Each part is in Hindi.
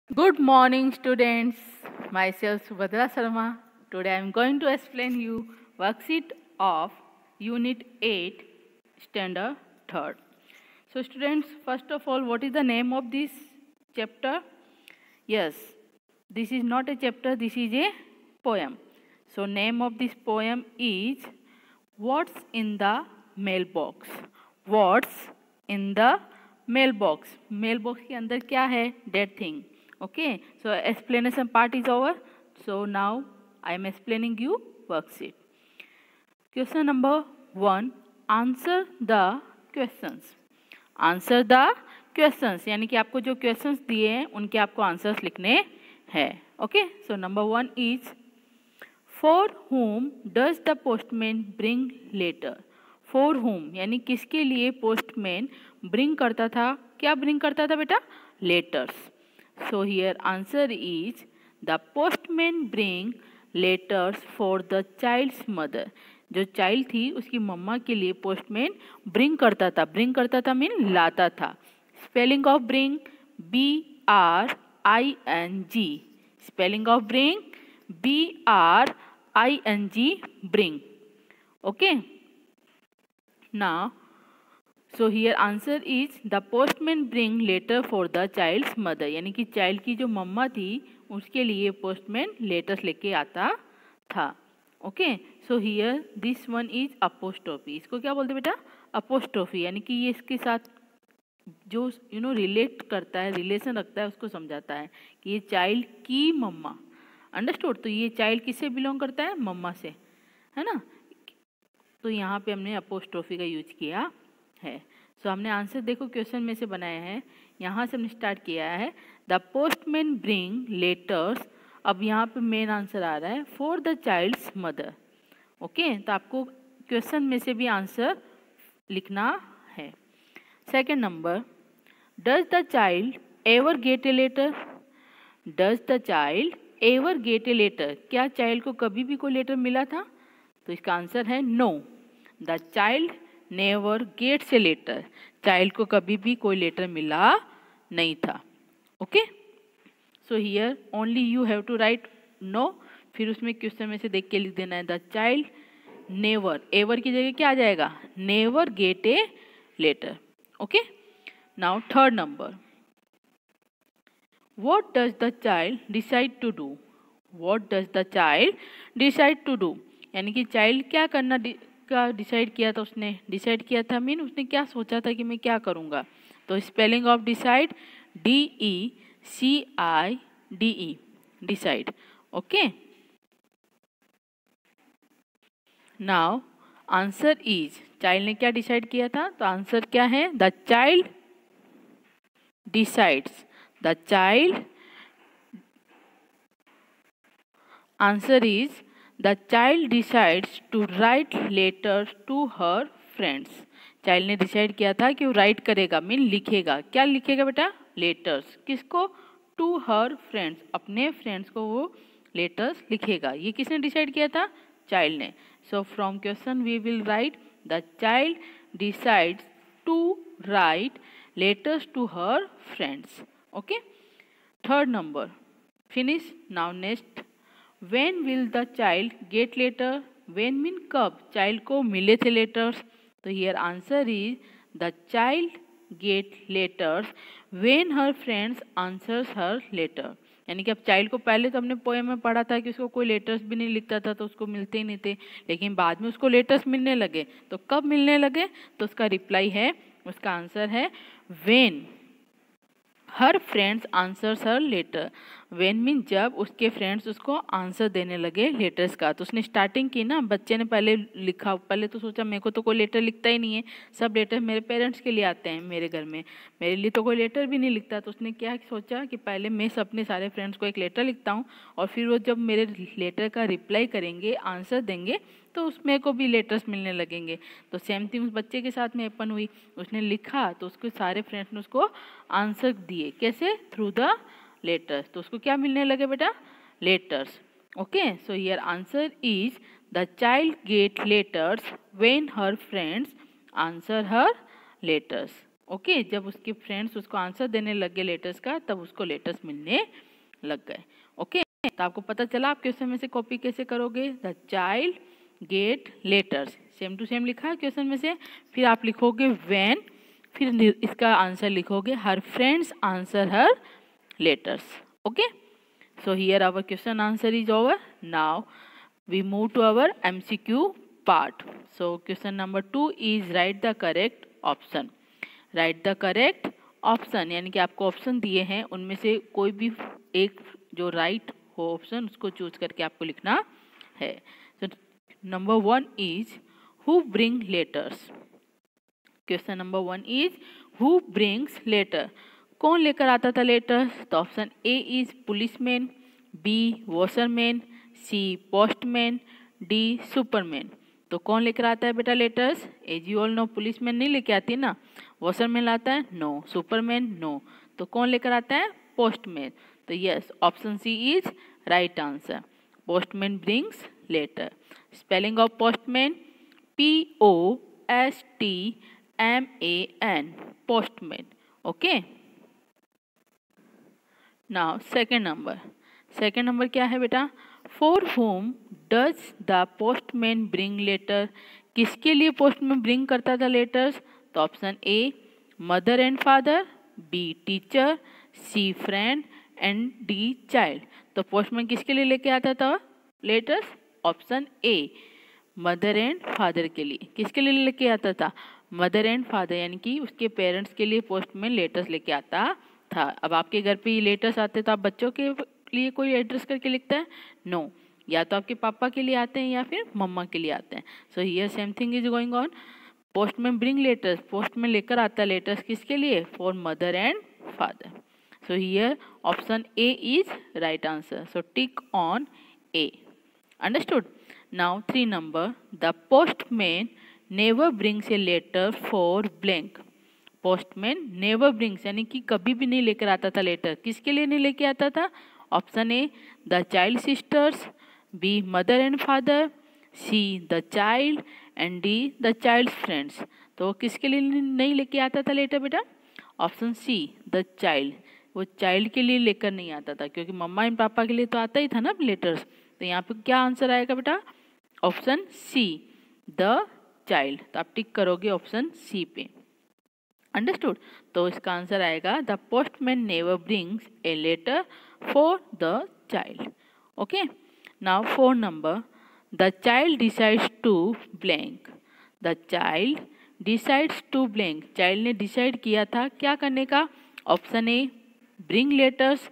Good morning, students. Myself Subhadra Sharma. Today I am going to explain you worksheet of Unit 8, Standard 3rd. So, students, first of all, what is the name of this chapter? Yes, this is not a chapter. This is a poem. So, name of this poem is What's in the Mailbox. What's in the mailbox. Mailbox के अंदर क्या है? That thing. Okay. So explanation part is over. So now I am explaining you worksheet. Question number 1. Answer the questions. Answer the questions यानी कि आपको जो questions दिए हैं उनके आपको answers लिखने हैं. Okay. So number 1 is For whom does the postman bring letter? For whom यानी किसके लिए postman bring करता था? क्या bring करता था बेटा? Letters. So here answer is the postman bring letters for the child's mother. जो child थी उसकी मम्मा के लिए postman bring करता था. Bring करता था mean लाता था. Spelling of bring B-R-I-N-G. Spelling of bring B-R-I-N-G bring. Okay. Now, so here answer is the postman bring letter for the child's mother. यानी कि child की जो मम्मा थी उसके लिए postman letters लेके आता था. Okay. So here this one is apostrophe. इसको क्या बोलते बेटा? Apostrophe यानी कि ये इसके साथ जो रिलेट करता है, रिलेशन रखता है, उसको समझाता है कि ये चाइल्ड की मम्मा. अंडरस्टूड. तो ये चाइल्ड किससे बिलोंग करता है? मम्मा से, है ना. तो यहाँ पे हमने अपोस्ट्रोफी का यूज किया है. सो हमने आंसर देखो क्वेश्चन में से बनाया है. यहाँ से हमने स्टार्ट किया है द पोस्टमैन ब्रिंग लेटर्स. अब यहाँ पे मेन आंसर आ रहा है for the childs mother. Okay. तो आपको क्वेश्चन में से भी आंसर लिखना है. Second number, does the child ever get a letter. Does the child ever get a letter. क्या चाइल्ड को कभी भी कोई लेटर मिला था? तो इसका आंसर है no. The child never gets a letter. Child को कभी भी कोई लेटर मिला नहीं था. Okay. So here only you have to write no. फिर उसमें क्वेश्चन में से देख के लिख देना है द चाइल्ड नेवर. एवर की जगह क्या आ जाएगा? Never get a letter. Okay. Now third number, What does the child decide to do? What does the child decide to do? यानी कि चाइल्ड क्या करना का डिसाइड किया था. उसने डिसाइड किया था मीन उसने क्या सोचा था कि मैं क्या करूँगा. तो spelling of decide DECIDE. Decide. Okay. Now answer is, child ने क्या डिसाइड किया था? तो आंसर क्या है? The child decides. The child, answer is the child decides to write letters to her friends. Child ने डिसाइड किया था कि वो राइट करेगा मीन लिखेगा. क्या लिखेगा बेटा? लेटर्स. किसको? To her friends. अपने फ्रेंड्स को वो लेटर्स लिखेगा. ये किसने डिसाइड किया था? चाइल्ड ने. So from question we will write the child decides to write letters to her friends. Okay. Third number, finish. Now next, when will the child get letter? When mean कब child को मिले थे letters. तो here answer is the child get letters when her friends answers her letter. यानी कि अब चाइल्ड को पहले तो हमने पोएम में पढ़ा था कि उसको कोई लेटर्स भी नहीं लिखता था तो उसको मिलते ही नहीं थे. लेकिन बाद में उसको लेटर्स मिलने लगे. तो कब मिलने लगे? तो उसका रिप्लाई है, उसका आंसर है when her friends answers her letter. When mean जब उसके फ्रेंड्स उसको आंसर देने लगे लेटर्स का. तो उसने स्टार्टिंग की ना, बच्चे ने पहले लिखा. पहले तो सोचा मेरे को तो कोई लेटर लिखता ही नहीं है, सब लेटर मेरे पेरेंट्स के लिए आते हैं मेरे घर में, मेरे लिए तो कोई लेटर भी नहीं लिखता. तो उसने क्या सोचा कि पहले मैं अपने सारे फ्रेंड्स को एक लेटर लिखता हूँ और फिर वो जब मेरे लेटर का रिप्लाई करेंगे, आंसर देंगे, तो उसमें को भी लेटर्स मिलने लगेंगे. तो सेम थिंग उस बच्चे के साथ में अपन हुई. उसने लिखा तो उसके सारे फ्रेंड्स ने उसको आंसर दिए. कैसे? Through the letters. तो उसको क्या मिलने लगे बेटा? Letters. Okay. So here answer is the child get letters when her friends answer her letters. Okay, जब उसके फ्रेंड्स उसको आंसर देने लग गए लेटर्स का, तब उसको लेटर्स मिलने लग गए। ओके, तो आपको पता चला आप क्वेश्चन में से कॉपी कैसे करोगे। The child get letters, same to same लिखा है क्वेश्चन में से। फिर आप लिखोगे व्हेन, फिर इसका आंसर लिखोगे हर friends answer her letters. Okay, so here our question answer is over. Now we move to our MCQ part. So question number 2 is write the correct option. Write the correct option, यानी कि आपको ऑप्शन दिए हैं, उनमें से कोई भी एक जो राइट हो ऑप्शन उसको चूज करके आपको लिखना है। So number 1 is who bring letters. Question number 1 is who brings letter, कौन लेकर आता था लेटर। तो option A is policeman, B washerman, C postman, D superman. तो कौन लेकर आता है बेटा letters. As you all know policeman नहीं लेके आती ना, वॉशरमैन लाता है, नो, सुपरमैन नो, तो कौन लेकर आता है पोस्टमैन। तो yes, option C is right answer, postman brings letter. Spelling of postman POSTMAN, postman. Okay. Now second number क्या है बेटा। For whom does the postman bring letter, किसके लिए पोस्टमैन ब्रिंग करता था लेटर्स। तो option A mother and father, B teacher, C friend and D child. तो पोस्टमैन किसके लिए लेके आता था letters. Option A mother and father के लिए। किसके लिए लेके आता था, मदर एंड फादर, यानी कि उसके पेरेंट्स के लिए पोस्टमैन लेटर्स लेके आता था। अब आपके घर पे ये लेटर्स आते तो आप बच्चों के लिए कोई एड्रेस करके लिखता है, नो, या तो आपके पापा के लिए आते हैं या फिर मम्मा के लिए आते हैं। So here same thing is going on, postman bring letters, postman लेकर आता है लेटर्स किसके लिए, for mother and father. So here option A is right answer, so tick on A. Understood. Now 3 number, the postman never brings a letter for blank. Postman never brings यानी कि कभी भी नहीं लेकर आता था लेटर, किसके लिए नहीं लेके आता था। Option A the child sisters, B mother and father, C the child and D the child friends. तो किसके लिए नहीं लेके आता था लेटर बेटा। ऑप्शन सी द चाइल्ड, वो चाइल्ड के लिए लेकर नहीं आता था, क्योंकि मम्मा एंड पापा के लिए तो आता ही था ना लेटर्स। तो यहाँ पे क्या आंसर आएगा बेटा, ऑप्शन सी द चाइल्ड। तो आप टिक करोगे ऑप्शन सी पे। अंडरस्टूड। तो इसका आंसर आएगा the postman never brings a letter for the child. Okay, now 4 number, the child decides to blank. The child decides to blank, child ने डिसाइड किया था क्या करने का। Option A bring letters,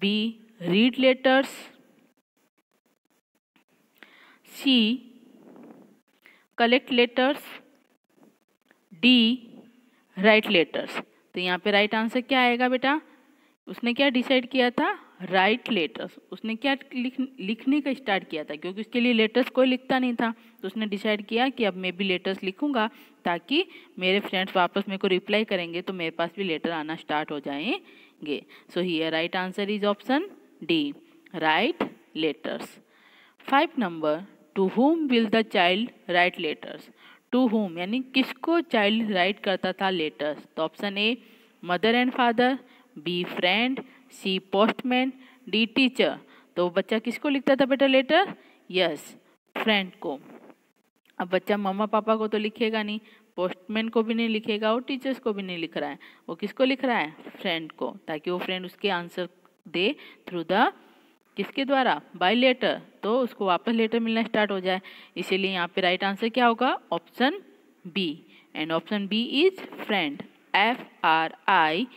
B read letters, C collect letters, D write letters. तो यहाँ पे राइट आंसर क्या आएगा बेटा, उसने क्या डिसाइड किया था, राइट लेटर्स। उसने क्या लिखने का स्टार्ट किया था, क्योंकि उसके लिए लेटर्स कोई लिखता नहीं था, तो उसने डिसाइड किया कि अब मैं भी लेटर्स लिखूंगा, ताकि मेरे फ्रेंड्स वापस मेरे को रिप्लाई करेंगे तो मेरे पास भी लेटर आना स्टार्ट हो जाएंगे। So here right answer is option D, write letters. 5 number, to whom will the child write letters. To whom यानी किसको चाइल्ड राइट करता था लेटर्स। तो option A mother and father, B friend, C postman, D teacher. तो बच्चा किसको लिखता था बेटा लेटर, यस फ्रेंड को। अब बच्चा मम्मा पापा को तो लिखेगा नहीं, पोस्टमैन को भी नहीं लिखेगा और टीचर्स को भी नहीं लिख रहा है, वो किसको लिख रहा है, फ्रेंड को, ताकि वो फ्रेंड उसके आंसर दे थ्रू द किसके द्वारा, बाय लेटर, तो उसको वापस लेटर मिलना स्टार्ट हो जाए। इसीलिए यहाँ पे राइट आंसर क्या होगा, option B. And option B is friend, FRIEND,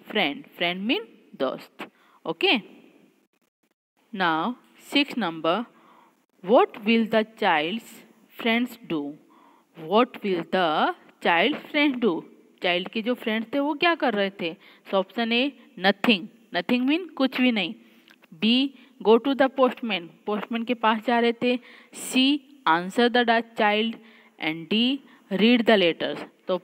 friend. Friend mean दोस्त। Okay, now 6 number, what will the child's friends do. What will the child friends do, child के जो फ्रेंड्स थे वो क्या कर रहे थे। So option A nothing, nothing mean कुछ भी नहीं। B go to the postman, postman के पास जा रहे थे। C answer the child and D read the letters. तो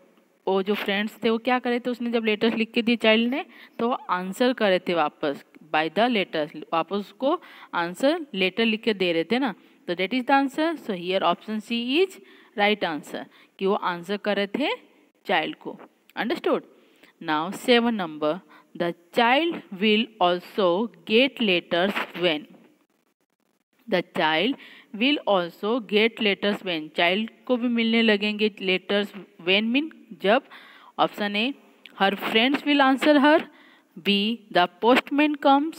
वो जो फ्रेंड्स थे वो क्या कर रहे थे, उसने जब लेटर्स लिख के दिए चाइल्ड ने, तो आंसर कर रहे थे वापस बाय द लेटर्स, वापस उसको आंसर लेटर लिख के दे रहे थे ना, तो that is the answer. So here option C is right answer, कि वो आंसर कर रहे थे चाइल्ड को। Understood. Now 7 number, the child will also get letters when. The child will also get letters when, child को भी मिलने लगेंगे लेटर्स व्हेन मीन जब। Option A, her friends will answer her. B, the postman comes.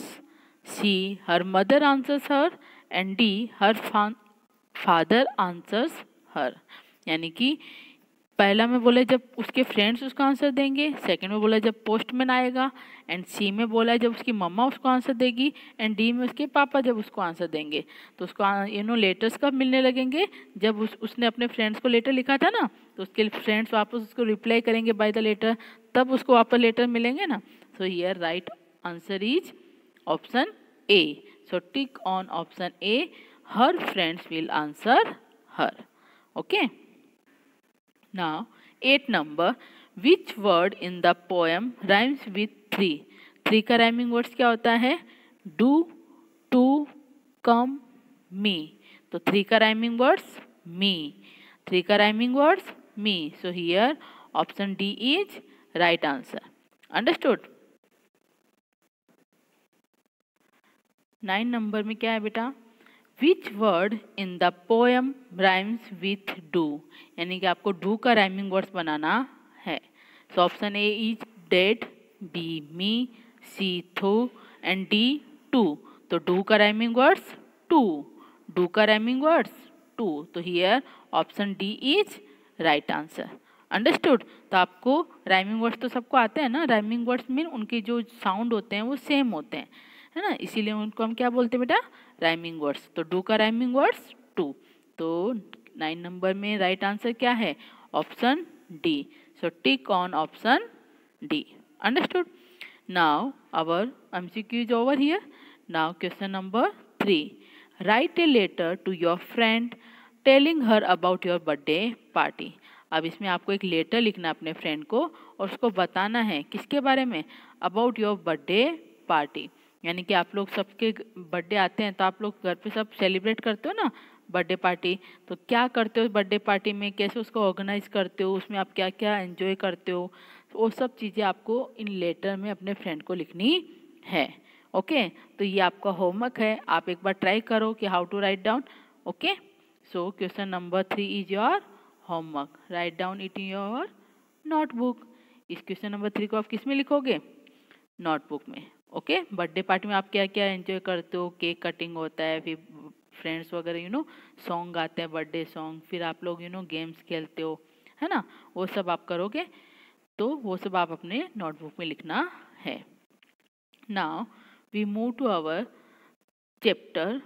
C, her mother answers her. And D, her father answers हर। यानी कि पहला में बोला जब उसके फ्रेंड्स उसका आंसर देंगे, सेकंड में बोला जब पोस्टमैन आएगा, एंड सी में बोला जब उसकी मम्मा उसको आंसर देगी, एंड डी में उसके पापा जब उसको आंसर देंगे। तो उसको लेटर्स कब मिलने लगेंगे, जब उसने अपने फ्रेंड्स को लेटर लिखा था ना, तो उसके फ्रेंड्स वापस उसको रिप्लाई करेंगे बाय द लेटर, तब उसको वापस लेटर मिलेंगे ना। सो here right answer is option A. So tick on option A, her friends will answer her. Okay. Now 8 number, which word in the poem rhymes with 3? 3 का rhyming words क्या होता है? Do, to, come, me. तो 3 का rhyming words me. 3 का rhyming words me. So here option D is right answer. Understood? 9 number में क्या है बेटा? Which word in the poem rhymes with do? यानी कि आपको do का rhyming words बनाना है। So option A is dead, B me, C thou and D to। तो do का rhyming words to, do का rhyming words to। तो here option D is right answer. Understood? तो आपको rhyming words तो सबको आते हैं ना, rhyming words मीन उनके जो sound होते हैं वो same होते हैं, है ना, इसीलिए उनको हम क्या बोलते हैं बेटा? Rhyming words. तो डू का राइमिंग वर्ड्स टू। तो 9 नंबर में राइट आंसर क्या है? Option D. So tick on option D. Understood. Now our MCQ is over here. Now question number 3, write a letter to your friend telling her about your birthday party. अब इसमें आपको एक लेटर लिखना है अपने फ्रेंड को और उसको बताना है किसके बारे में? About your birthday party. यानी कि आप लोग सबके बर्थडे आते हैं तो आप लोग घर पे सब सेलिब्रेट करते हो ना बर्थडे पार्टी। तो क्या करते हो बर्थडे पार्टी में, कैसे उसको ऑर्गेनाइज करते हो, उसमें आप क्या क्या एंजॉय करते हो, तो वो सब चीज़ें आपको इन लेटर में अपने फ्रेंड को लिखनी है। ओके, तो ये आपका होमवर्क है, आप एक बार ट्राई करो कि how to write down. Okay, so question number 3 is your homework, write down it in your notebook. इस क्वेश्चन नंबर 3 को आप किस में लिखोगे? नोटबुक में। ओके, बर्थडे पार्टी में आप क्या क्या एंजॉय करते हो? केक कटिंग होता है, फिर फ्रेंड्स वगैरह सॉन्ग गाते हैं, बर्थडे सॉन्ग, फिर आप लोग गेम्स खेलते हो, है ना, वो सब आप करोगे। तो वो सब आप अपने नोटबुक में लिखना है। Now we move to our chapter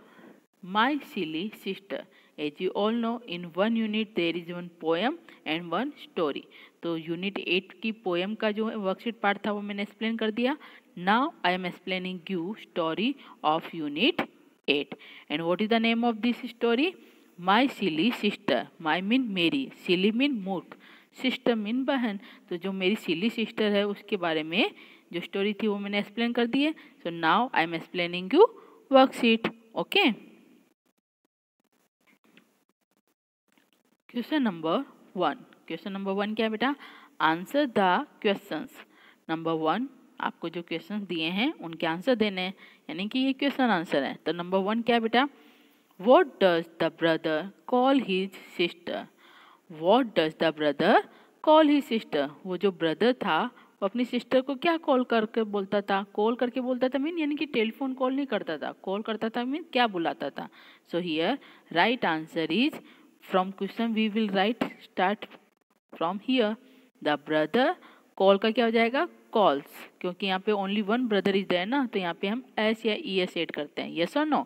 my silly sister. As you all know, in one unit there is one poem and one story. तो यूनिट 8 की पोएम का जो वर्कशीट पार्ट था वो मैंने एक्सप्लेन कर दिया। Now I am explaining you story of unit 8 and what is the name of this story? My silly sister. My mean मेरी, सिली मीन मूर्ख, सिस्टर मीन बहन। तो जो मेरी सिली सिस्टर है उसके बारे में जो स्टोरी थी वो मैंने एक्सप्लेन कर दी है। So now I am explaining you worksheet. Okay, question number 1। Question number 1 क्या है बेटा? Answer the questions. नंबर 1 आपको जो क्वेश्चंस दिए हैं उनके आंसर देने हैं, यानी कि ये क्वेश्चन आंसर है। तो नंबर 1 क्या है बेटा? What does the brother call his sister? What does the brother call his sister? वो जो ब्रदर था वो अपनी सिस्टर को क्या कॉल करके बोलता था? कॉल करके बोलता था मीन यानी कि टेलीफोन कॉल नहीं करता था, कॉल करता था मीन क्या बुलाता था? सो here right answer is from question we will write start from here. The brother call का क्या हो जाएगा? calls, क्योंकि यहाँ पे only one brother is there ना, तो यहाँ पे हम s या es ऐड करते हैं, yes or no?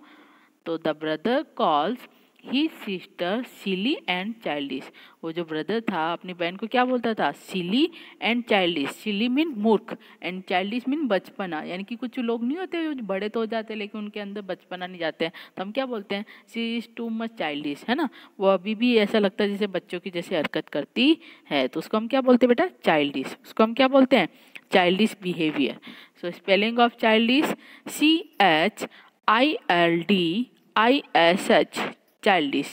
तो the brother calls his sister silly and childish. वो जो ब्रदर था अपनी बहन को क्या बोलता था? silly and childish. silly mean मूर्ख एंड childish मीन बचपना। यानी कि कुछ लोग नहीं होते जो बड़े तो हो जाते हैं लेकिन उनके अंदर बचपना नहीं जाते हैं, तो हम क्या बोलते हैं? she is too much childish, है ना, वो अभी भी ऐसा लगता है जैसे बच्चों की जैसे हरकत करती है, तो उसको हम क्या बोलते हैं बेटा? childish। उसको हम क्या बोलते हैं? childish behavior. So spelling of childish CHILDISH, childish.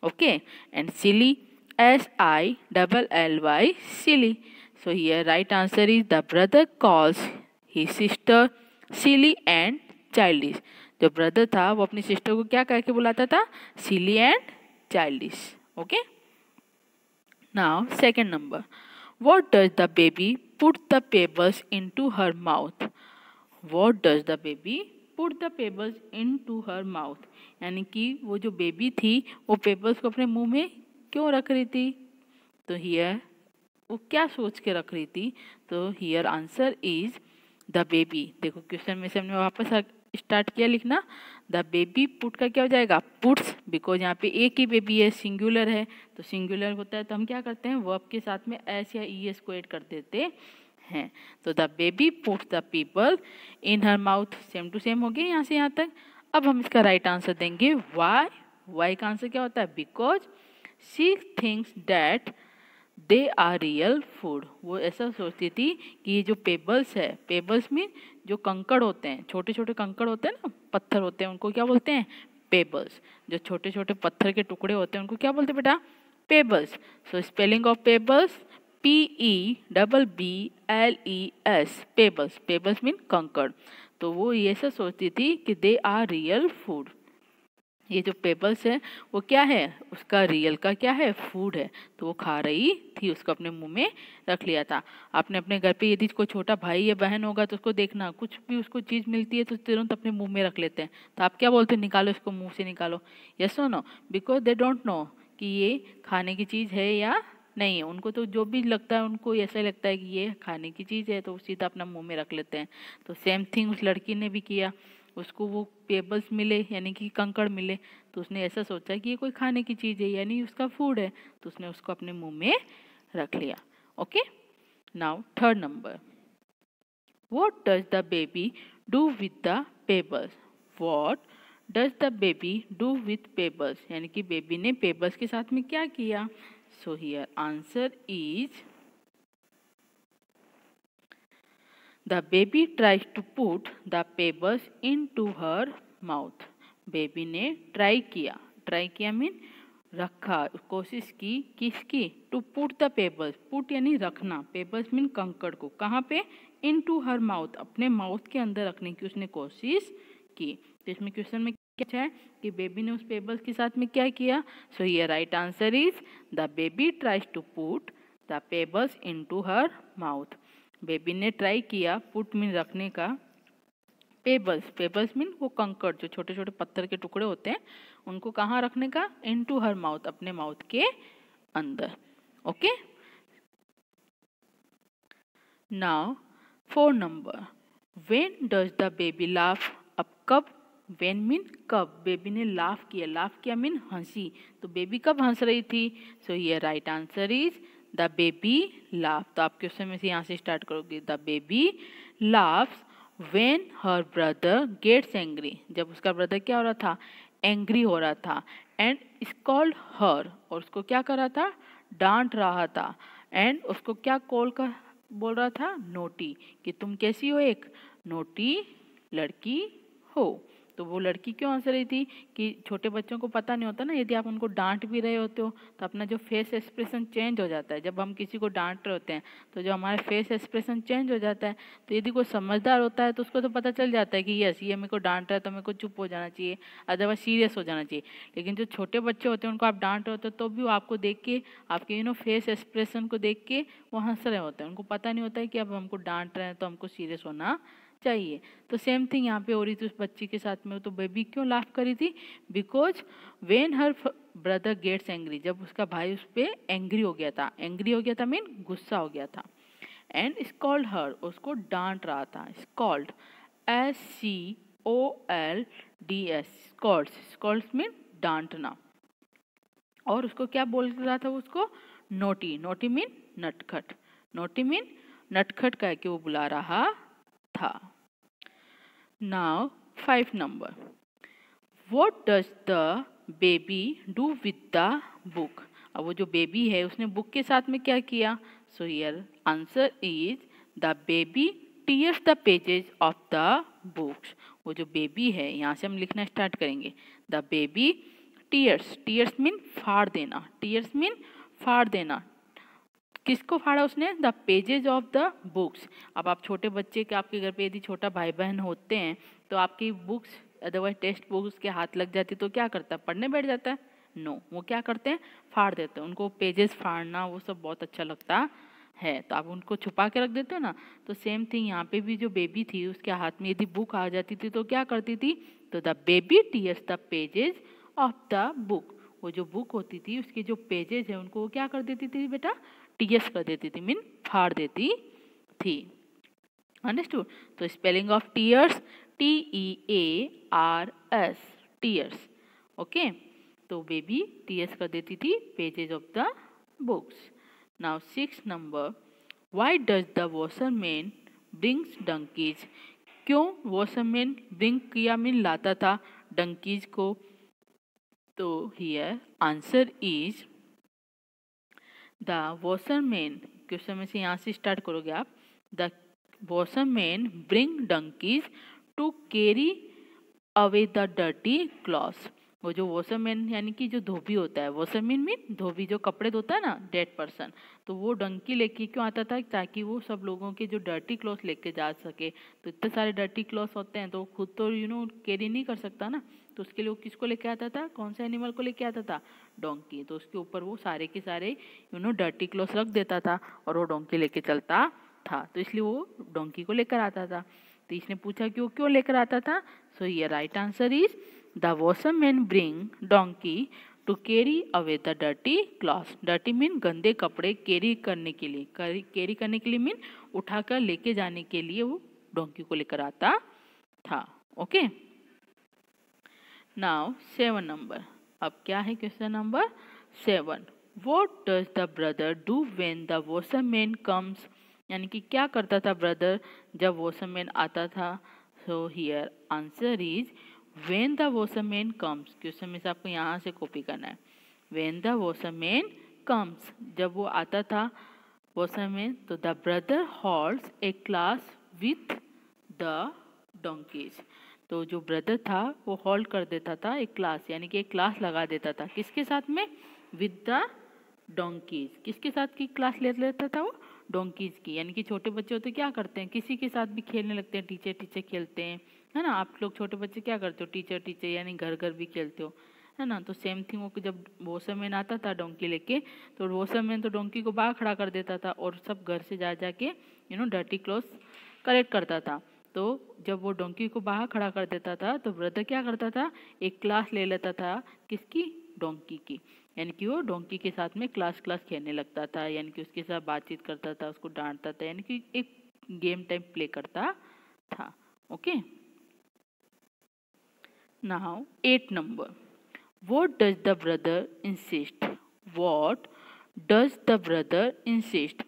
Okay, and silly SILLY, silly. So here right answer is the brother calls his sister silly and childish. जो ब्रदर था वो अपनी सिस्टर को क्या कह के बुलाता था? silly and childish. Okay. Now second number. What does the baby put the pebbles into her mouth? What does the baby put the pebbles into her mouth? यानी कि वो जो बेबी थी वो पेबल्स को अपने मुंह में क्यों रख रही थी? तो हियर वो क्या सोच के रख रही थी? तो here answer is the baby. देखो क्वेश्चन में से हमने वापस स्टार्ट किया लिखना. द बेबी पुट का क्या हो जाएगा? पुट्स, बिकॉज यहाँ पे एक ही बेबी है, सिंगुलर है, तो सिंगुलर होता है तो हम क्या करते हैं? वर्ब के साथ में एस या ई एस को ऐड कर देते हैं. तो the baby puts the pebble in her mouth. Same to same हो गया यहाँ से यहाँ तक. अब हम इसका राइट आंसर देंगे वाई. वाई का आंसर क्या होता है? Because she thinks that they are real food. वो ऐसा सोचती थी कि ये जो पेबल्स है, पेबल्स मीन जो कंकड़ होते हैं, छोटे छोटे कंकड़ होते हैं ना, पत्थर होते हैं, उनको क्या बोलते हैं? पेबल्स. जो छोटे छोटे पत्थर के टुकड़े होते हैं उनको क्या बोलते हैं बेटा? Pebbles. So spelling of pebbles PEBBLES, pebbles. Pebbles mean कंकड़. तो वो ये ऐसा सोचती थी कि दे आर रियल फूड. ये जो पेबल्स है वो क्या है? उसका रियल का क्या है? फूड है. तो वो खा रही थी, उसको अपने मुंह में रख लिया था. आपने अपने घर पे यदि कोई छोटा भाई या बहन होगा तो उसको देखना, कुछ भी उसको चीज़ मिलती है तो तुरंत अपने मुंह में रख लेते हैं. तो आप क्या बोलते हैं? निकालो इसको मुंह से निकालो. यस और no? Because they don't know कि ये खाने की चीज़ है या नहीं है. उनको तो जो भी लगता है उनको ऐसा लगता है कि ये खाने की चीज़ है तो सीधा अपना मुंह में रख लेते हैं. तो सेम थिंग उस लड़की ने भी किया. उसको वो पेबल्स मिले यानी कि कंकड़ मिले तो उसने ऐसा सोचा कि ये कोई खाने की चीज़ है यानी उसका फूड है, तो उसने उसको अपने मुंह में रख लिया. Okay. Now third number. What does the baby do with the pebbles? What does the baby do with pebbles? यानी कि बेबी ने पेबल्स के साथ में क्या किया? So here answer is the baby tries to put the pebbles into her mouth. Baby ने ट्राई किया मीन रखा, कोशिश की. किसकी? To put the pebbles. Put यानी रखना, पेबल्स मीन कंकड़ को. कहाँ पे? इनटू हर माउथ, अपने माउथ के अंदर रखने की उसने कोशिश की. तो इसमें क्वेश्चन में क्या है कि बेबी ने उस पेबल्स के साथ में क्या किया? So here right answer is the baby tries to put the pebbles into her mouth. Baby ने ट्राई किया, पुट मीन रखने का, पेबल्स. पेबल्स मीन वो कंकड़ जो छोटे छोटे पत्थर के टुकड़े होते हैं उनको कहाँ रखने का? इनटू हर माउथ, अपने माउथ के अंदर. Okay. Now four number. When does the baby laugh? अब कब? व्हेन मीन कब. बेबी ने लाफ किया मीन हंसी. तो बेबी कब हंस रही थी? सो ये right answer is the baby laugh. तो आप क्वेश्चन में से यहाँ से स्टार्ट करोगे. The baby laughs when her brother gets angry. जब उसका ब्रदर क्या हो रहा था? एंग्री हो रहा था. एंड स्कॉल्ड हर, और उसको क्या कर रहा था? डांट रहा था. एंड उसको क्या बोल रहा था? नोटी, कि तुम कैसी हो? एक नोटी लड़की हो. तो वो लड़की क्यों हंस रही थी? कि छोटे बच्चों को पता नहीं होता ना, यदि आप उनको डांट भी रहे होते हो तो अपना जो फेस एक्सप्रेशन चेंज हो जाता है. जब हम किसी को डांट रहे होते हैं तो जो हमारा फेस एक्सप्रेशन चेंज हो जाता है. तो यदि कोई समझदार होता है तो उसको तो पता चल जाता है कि यस ये मेरे को डांट रहा है तो मेरे को चुप हो जाना चाहिए, अदरवाइज सीरियस हो जाना चाहिए. लेकिन जो छोटे बच्चे होते हैं उनको आप डांट रहे होते हो तो भी वो आपको देख के, आपके फेस एक्सप्रेशन को देख के वो हंस रहे होते हैं. उनको पता नहीं होता है कि अब हमको डांट रहे हैं तो हमको सीरियस होना चाहिए. तो सेम थिंग यहाँ पे हो रही थी उस बच्ची के साथ में. तो बेबी क्यों लाफ करी थी? Because when her brother gets angry, जब उसका भाई उस पर एंग्री हो गया था मीन गुस्सा हो गया था. एंड स्कॉल्ड हर, उसको डांट रहा था. स्कॉल्ड SCOLDS, स्कॉल्ड मीन डांटना. और उसको क्या बोल रहा था? उसको नोटी मीन नटखट. नोटी मीन नटखट कह के वो बुला रहा था. Now 5 number. What does the baby do with the book? अब वो जो बेबी है उसने बुक के साथ में क्या किया? So here answer is the baby tears the pages of the books. वो जो बेबी है, यहाँ से हम लिखना स्टार्ट करेंगे. द बेबी टीयर्स मीन फाड़ देना. टीयर्स मीन फाड़ देना। किसको फाड़ा उसने? The pages of the books. अब आप छोटे बच्चे के, आपके घर पे यदि छोटा भाई बहन होते हैं तो आपकी बुक्स अदरवाइज टेक्स्ट बुक उसके हाथ लग जाती तो क्या करता है? पढ़ने बैठ जाता है? नो, वो क्या करते हैं? फाड़ देते हैं। उनको पेजेस फाड़ना वो सब बहुत अच्छा लगता है, तो आप उनको छुपा के रख देते हो ना। तो सेम थिंग यहाँ पे भी जो बेबी थी उसके हाथ में यदि बुक आ जाती थी तो क्या करती थी? तो the baby tears the pages of the book. वो जो बुक होती थी उसके जो पेजेस है उनको वो क्या कर देती थी बेटा? टीएस कर देती थी, मीन फाड़ देती थी। अंडरस्टूड? तो spelling of tears TEARS, tears. Okay, तो बेबी टीयर्स कर देती थी pages of the books. Now 6 number, why does the washerman brings donkeys? क्यों वॉशरमैन ब्रिंग किया मीन लाता था डंकीज को? तो here answer is the washerman, question में से यहाँ से स्टार्ट करोगे आप। The washerman bring donkeys to carry away the dirty clothes. वो जो वॉशरमैन यानी कि जो धोबी होता है, वॉशरमैन मीन धोबी जो कपड़े धोता है ना, डेड पर्सन, तो वो डंकी लेके क्यों आता था? ताकि वो सब लोगों के जो डर्टी क्लॉथ लेके जा सके। तो इतने सारे डर्टी क्लॉथ होते हैं तो खुद तो कैरी नहीं कर सकता ना, तो उसके लिए वो किसको लेके आता था? कौन सा एनिमल को लेके आता था? डोंकी। तो उसके ऊपर वो सारे के सारे डर्टी क्लॉथ रख देता था और वो डोंकी लेके चलता था, तो इसलिए वो डोंकी को लेकर आता था। तो इसने पूछा कि वो क्यों लेकर आता था? सो ये right answer is the washerman bring donkey to carry away the dirty clothes. Dirty mean गंदे कपड़े कैरी करने के लिए, कैरी करने के लिए मीन उठाकर लेके जाने के लिए वो डोंकी को लेकर आता था। Okay, now 7 number. अब क्या है question number 7? What does the brother do when the washerman comes? यानी कि क्या करता था ब्रदर जब वॉशरमैन आता था? सो here answer is when the washerman comes। Question में से आपको यहाँ से कॉपी करना है। when the washerman comes, जब वो आता था वॉशरमैन, तो the brother holds a class with the donkeys. तो जो ब्रदर था वो होल्ड कर देता था एक क्लास, यानी कि एक क्लास लगा देता था। किसके साथ में? With the donkey's. किसके साथ की क्लास ले लेता था वो? डोंकीज की। यानी कि छोटे बच्चे होते क्या करते हैं? किसी के साथ भी खेलने लगते हैं, टीचर टीचर खेलते हैं, है ना। आप लोग छोटे बच्चे क्या करते हो? टीचर टीचर यानी घर घर भी खेलते हो, है ना। तो सेम थिंग वो जब वॉशरमैन आता था डोंकी लेके, तो वॉशरमैन तो डोंकी को बाहर खड़ा कर देता था और सब घर से जा जाके डर्टी क्लॉथ्स कलेक्ट करता था। तो जब वो डोंकी को बाहर खड़ा कर देता था तो ब्रदर क्या करता था? एक क्लास ले लेता था। किसकी? डोंकी की। यानी कि वो डोंकी के साथ में क्लास खेलने लगता था, यानी कि उसके साथ बातचीत करता था, उसको डांटता था, यानी कि एक गेम टाइप प्ले करता था। Okay, now 8 number. What does the brother insist? What does the brother insist?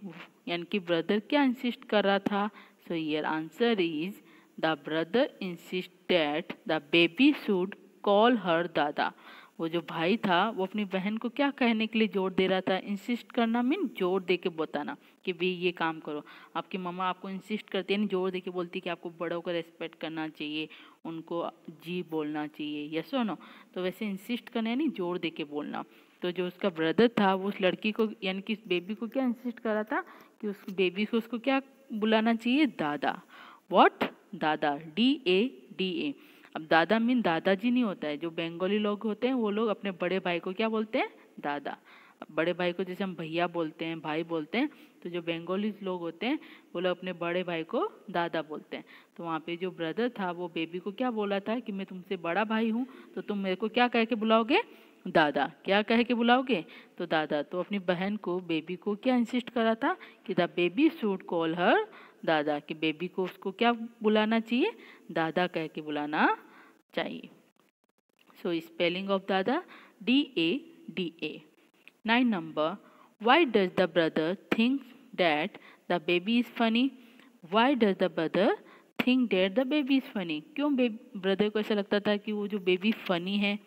यानी कि ब्रदर क्या इंसिस्ट कर रहा था? So here answer is the brother insist that the baby should call her दादा। वो जो भाई था वो अपनी बहन को क्या कहने के लिए जोर दे रहा था? इंसिस्ट करना मीन जोर दे के बताना कि भाई ये काम करो। आपकी मम्मा आपको इंसिस्ट करती है, नहीं जोर दे के बोलती है कि आपको बड़ों को रेस्पेक्ट करना चाहिए, उनको जी बोलना चाहिए, यस और नो। तो वैसे इंसिस्ट करना है नहीं जोर दे के बोलना। तो जो उसका ब्रदर था वो उस लड़की को यानी कि बेबी को क्या इंसिस्ट कर रहा था कि उस बेबी को उसको क्या बुलाना चाहिए? दादा। व्हाट? दादा, DADA। अब दादा मीन दादाजी नहीं होता है। जो बंगाली लोग होते हैं वो लोग अपने बड़े भाई को क्या बोलते हैं? दादा। बड़े भाई को जैसे हम भैया बोलते हैं, भाई बोलते हैं, तो जो बंगाली लोग होते हैं वो लोग अपने बड़े भाई को दादा बोलते हैं। तो वहाँ पे जो ब्रदर था वो बेबी को क्या बोला था कि मैं तुमसे बड़ा भाई हूँ, तो तुम मेरे को क्या कह के बुलाओगे? दादा। क्या कह के बुलाओगे? तो दादा। तो अपनी बहन को बेबी को क्या इंसिस्ट करा था कि the baby should call her दादा, कि बेबी को उसको क्या बुलाना चाहिए? दादा कह के बुलाना चाहिए। सो स्पेलिंग ऑफ दादा DADA। 9 number. Why does the brother think that the baby is funny? Why does the brother think that the baby is funny? क्यों ब्रदर को ऐसा लगता था कि वो जो बेबी फनी है?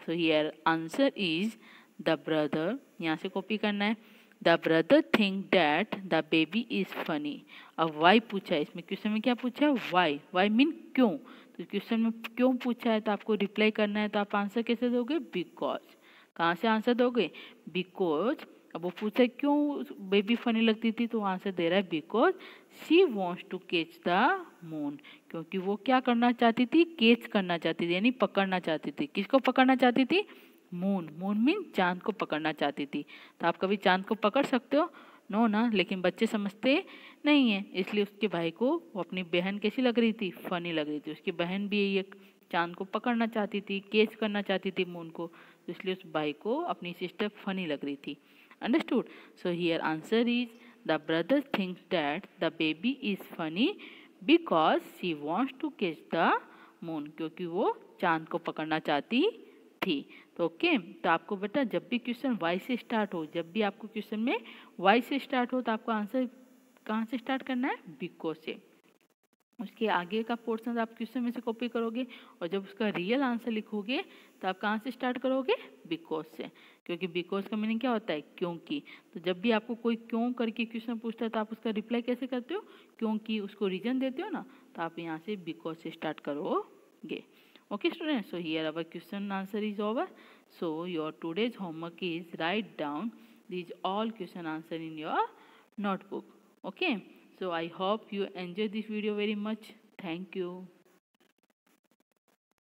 सो here answer is the brother, यहाँ से कॉपी करना है। The brother think that the baby is funny. अब वाई पूछा है इसमें, क्वेश्चन में क्या पूछा है? वाई। वाई मीन क्यों। तो क्वेश्चन में क्यों पूछा है तो आपको रिप्लाई करना है, तो आप आंसर कैसे दोगे? बिकॉज। कहाँ से आंसर दोगे? बिकॉज अब वो पूछे क्यों बेबी फनी लगती थी, तो आंसर दे रहा है because she wants to catch the moon, क्योंकि वो क्या करना चाहती थी, कैच करना चाहती थी, यानी पकड़ना चाहती थी। किसको पकड़ना चाहती थी, मून। मून मीन चांद को पकड़ना चाहती थी। तो आप कभी चांद को पकड़ सकते हो, नो ना, लेकिन बच्चे समझते नहीं है, इसलिए उसके भाई को वो अपनी बहन कैसी लग रही थी, फनी लग रही थी। उसकी बहन भी ये चांद को पकड़ना चाहती थी, कैच करना चाहती थी मून को, तो इसलिए उस भाई को अपनी सिस्टर फनी लग रही थी। Understood? So here answer is the brother thinks that the baby is funny because she wants to catch the moon, क्योंकि वो चांद को पकड़ना चाहती थी। तो ओके, तो आपको बेटा जब भी क्वेश्चन वाई से स्टार्ट हो, जब भी आपको क्वेश्चन में वाई से स्टार्ट हो, तो आपको आंसर कहाँ से स्टार्ट करना है, बिकॉज से। उसके आगे का पोर्शन आप क्वेश्चन में से कॉपी करोगे, और जब उसका रियल आंसर लिखोगे तो आप कहाँ से स्टार्ट करोगे, बिकॉज से, क्योंकि बिकॉज का मीनिंग क्या होता है, क्योंकि। तो जब भी आपको कोई क्यों करके क्वेश्चन पूछता है तो आप उसका रिप्लाई कैसे करते हो, क्योंकि, उसको रीजन देते हो ना, तो आप यहाँ से बिकॉज से स्टार्ट करोगे। Okay students, so here our question answer is over. So your today's homework is write down these all question answer in your notebook. Okay, so I hope you enjoy this video very much. Thank you.